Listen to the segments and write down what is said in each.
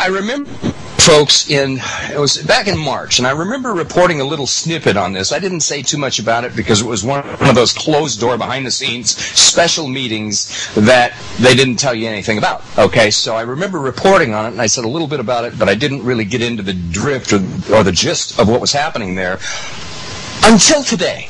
remember, folks, it was back in March, and I remember reporting a little snippet on this. I didn't say too much about it because it was one of those closed-door, behind-the-scenes special meetings that they didn't tell you anything about. Okay, so I remember reporting on it, and I said a little bit about it, but I didn't really get into the drift or the gist of what was happening there until today.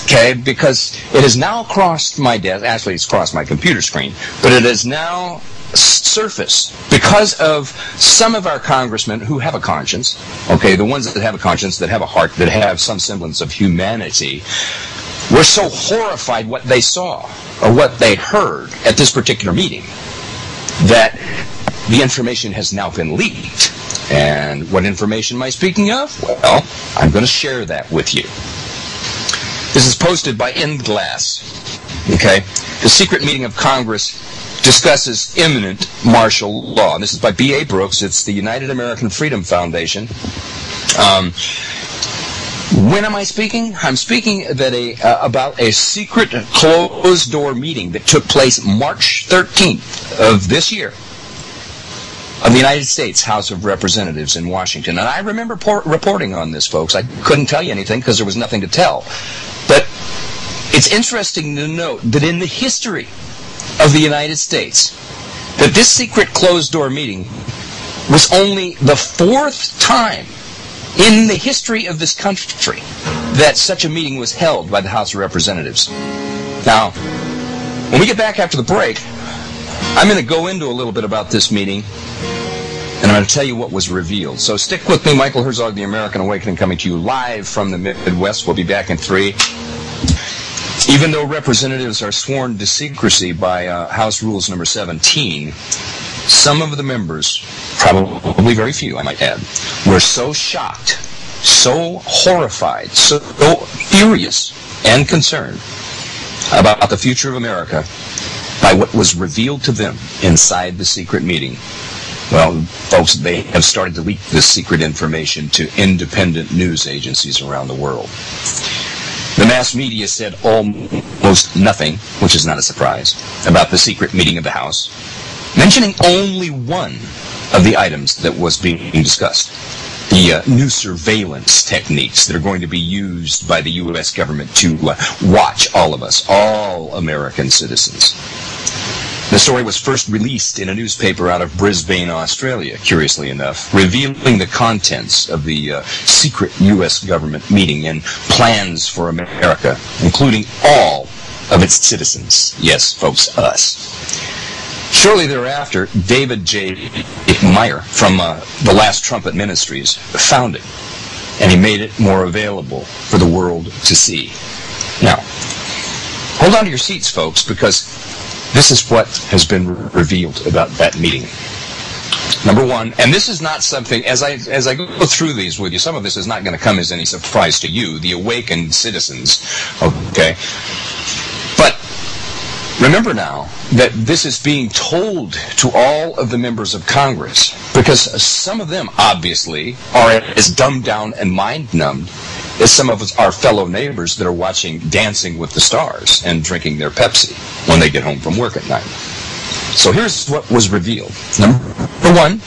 Okay, because it has now crossed my desk. Actually, it's crossed my computer screen, but it has now surfaced because of some of our congressmen who have a conscience. Okay, the ones that have a conscience, that have a heart, that have some semblance of humanity, were so horrified what they saw or what they heard at this particular meeting that the information has now been leaked. And what information am I speaking of? Well, I'm going to share that with you. This is posted by Endglass. Okay, the secret meeting of Congress discusses imminent martial law. And this is by B.A. Brooks. It's the United American Freedom Foundation. When am I speaking? I'm speaking that about a secret closed-door meeting that took place March 13th of this year of the United States House of Representatives in Washington. And I remember reporting on this, folks. I couldn't tell you anything because there was nothing to tell. But it's interesting to note that in the history of the United States, that this secret closed-door meeting was only the 4th time in the history of this country that such a meeting was held by the House of Representatives. Now, when we get back after the break, I'm going to go into a little bit about this meeting, and I'm going to tell you what was revealed. So stick with me. Michael Herzog, The American Awakening, coming to you live from the Midwest. We'll be back in 3. Even though representatives are sworn to secrecy by House Rules number 17, some of the members, probably very few, I might add, were so shocked, so horrified, so furious and concerned about the future of America by what was revealed to them inside the secret meeting. Well, folks, they have started to leak this secret information to independent news agencies around the world. The mass media said almost nothing, which is not a surprise, about the secret meeting of the House, mentioning only one of the items that was being discussed: the new surveillance techniques that are going to be used by the U.S. government to watch all of us, all American citizens. The story was first released in a newspaper out of Brisbane, Australia, curiously enough, revealing the contents of the secret U.S. government meeting and plans for America, including all of its citizens. Yes, folks, us. Shortly thereafter, David J. Meyer from the Last Trumpet Ministries found it, and he made it more available for the world to see. Now, hold on to your seats, folks, because this is what has been revealed about that meeting. Number one, and this is not something, as I go through these with you, some of this is not going to come as any surprise to you, the awakened citizens, okay? But remember now that this is being told to all of the members of Congress, because some of them, obviously, are as dumbed down and mind-numbed as some of our fellow neighbors that are watching Dancing with the Stars and drinking their Pepsi when they get home from work at night. So here's what was revealed. Number one,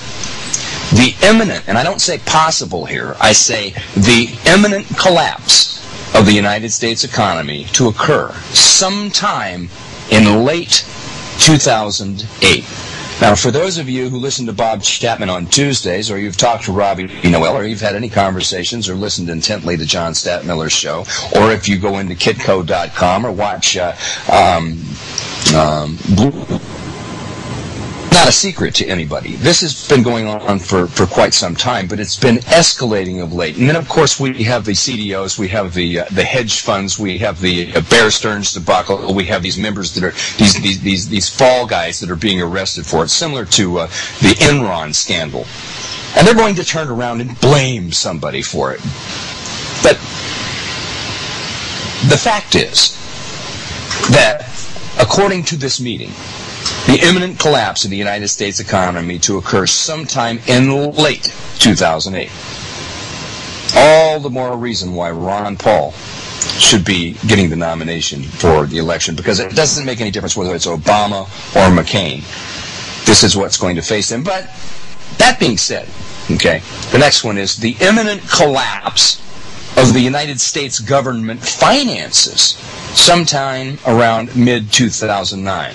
the imminent, and I don't say possible here, I say the imminent collapse of the United States economy to occur sometime in late 2008. Now, for those of you who listen to Bob Chapman on Tuesdays, or you've talked to Robbie Noel, or you've had any conversations or listened intently to John Stadtmiller's show, or if you go into kitco.com or watch Blue, not a secret to anybody. This has been going on for quite some time, but it's been escalating of late. And then, of course, we have the CDOs, we have the hedge funds, we have the Bear Stearns debacle, we have these members that are these fall guys that are being arrested for it, similar to the Enron scandal. And they're going to turn around and blame somebody for it. But the fact is that, according to this meeting, the imminent collapse of the United States economy to occur sometime in late 2008. All the more reason why Ron Paul should be getting the nomination for the election, because it doesn't make any difference whether it's Obama or McCain. This is what's going to face him. But that being said, okay, the next one is the imminent collapse of the United States government finances sometime around mid-2009.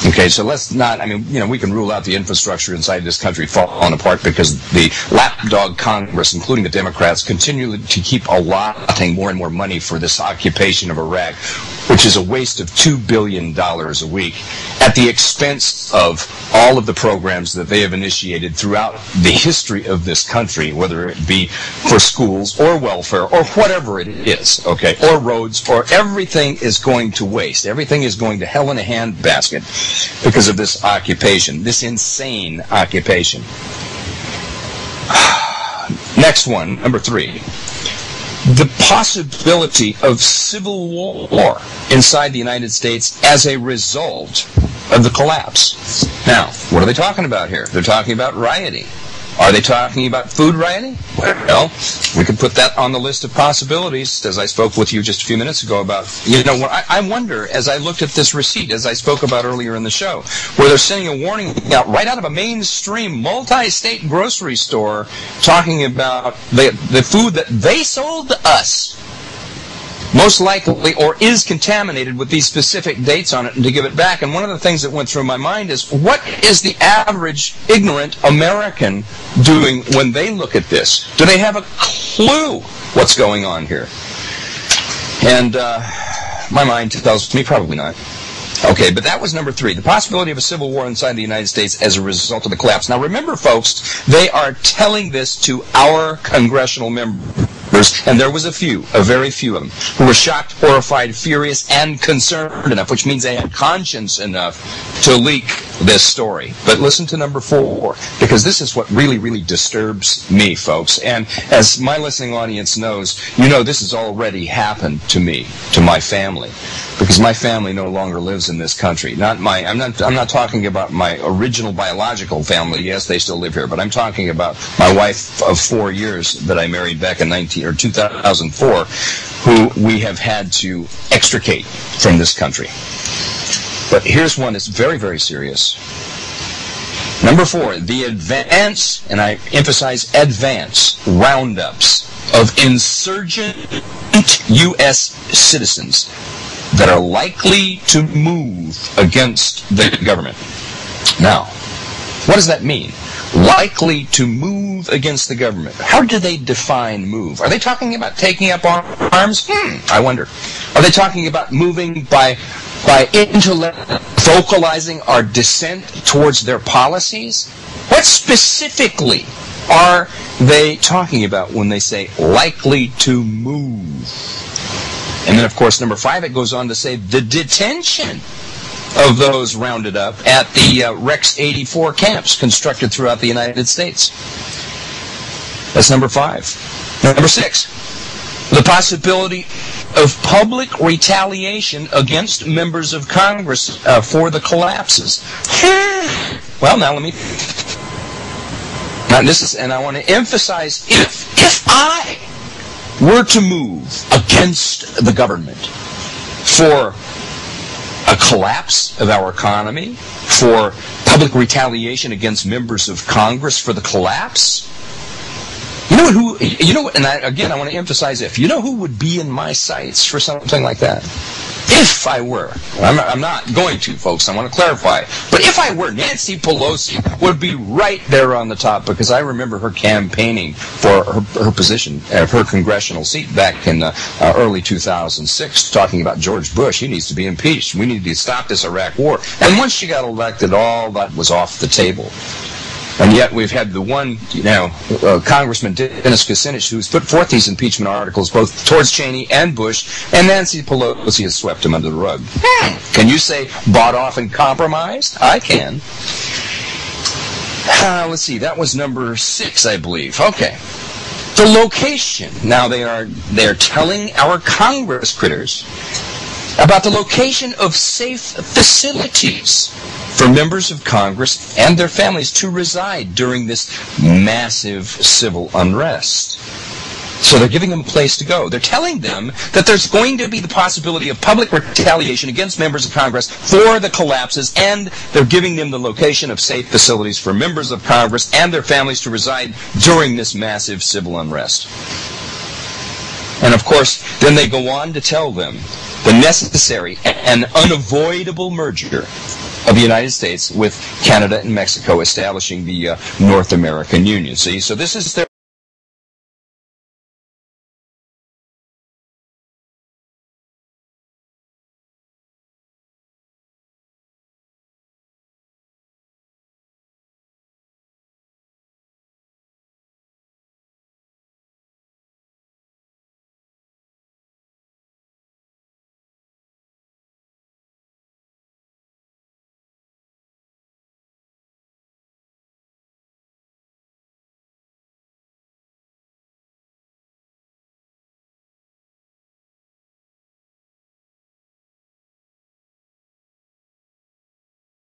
Okay, so let's not, I mean, you know, we can rule out the infrastructure inside this country falling apart because the lapdog Congress, including the Democrats, continue to keep allotting more and more money for this occupation of Iraq, which is a waste of $2 billion a week at the expense of all of the programs that they have initiated throughout the history of this country, whether it be for schools or welfare or whatever it is, okay, or roads, or everything is going to waste. Everything is going to hell in a handbasket because of this occupation, this insane occupation. Next one, number 3. The possibility of civil war inside the United States as a result of the collapse. Now, what are they talking about here? They're talking about rioting. Are they talking about food rioting? Well, we could put that on the list of possibilities, as I spoke with you just a few minutes ago about, you know, I wonder, as I looked at this receipt, as I spoke about earlier in the show, where they're sending a warning out right out of a mainstream multi-state grocery store talking about the food that they sold to us, most likely, or is contaminated with these specific dates on it, and to give it back. And one of the things that went through my mind is, what is the average ignorant American doing when they look at this? Do they have a clue what's going on here? And my mind tells me probably not. Okay, but that was number 3, the possibility of a civil war inside the United States as a result of the collapse. Now remember, folks, they are telling this to our congressional members, and there was a very few of them, who were shocked, horrified, furious, and concerned enough, which means they had conscience enough to leak this story. But listen to number 4, because this is what really, really disturbs me, folks. And as my listening audience knows, you know this has already happened to me, to my family, because my family no longer lives in this country. I'm not talking about my original biological family. Yes, they still live here, but I'm talking about my wife of 4 years that I married back in 2004, who we have had to extricate from this country. But here's one that's very, very serious. Number 4, the advance, and I emphasize advance, roundups of insurgent U.S. citizens that are likely to move against the government. Now, what does that mean? Likely to move against the government. How do they define move? Are they talking about taking up arms? I wonder. Are they talking about moving by vocalizing our dissent towards their policies? What specifically are they talking about when they say likely to move? And then, of course, number 5, it goes on to say the detention of those rounded up at the Rex 84 camps constructed throughout the United States. That's number 5. Number 6, the possibility of public retaliation against members of Congress for the collapses. Well, now let me... Now this is, and I want to emphasize, if I were to move against the government for a collapse of our economy, for public retaliation against members of Congress for the collapse, you know, and I want to emphasize, if you know who would be in my sights for something like that? If I were, I'm not going to, folks, I want to clarify, but if I were, Nancy Pelosi would be right there on the top, because I remember her campaigning for her position, her congressional seat back in early 2006, talking about George Bush. He needs to be impeached. We need to stop this Iraq war. And once she got elected, all that was off the table. And yet we've had the one, Congressman Dennis Kucinich, who's put forth these impeachment articles both towards Cheney and Bush, and Nancy Pelosi has swept him under the rug. Can you say bought off and compromised? I can. Let's see, that was number 6, I believe. Okay. The location. Now they're telling our Congress critters about the location of safe facilities for members of Congress and their families to reside during this massive civil unrest. So they're giving them a place to go. They're telling them that there's going to be the possibility of public retaliation against members of Congress for the collapses, and they're giving them the location of safe facilities for members of Congress and their families to reside during this massive civil unrest. And of course, then they go on to tell them the necessary and unavoidable merger of the United States with Canada and Mexico, establishing the North American Union. See, so this is their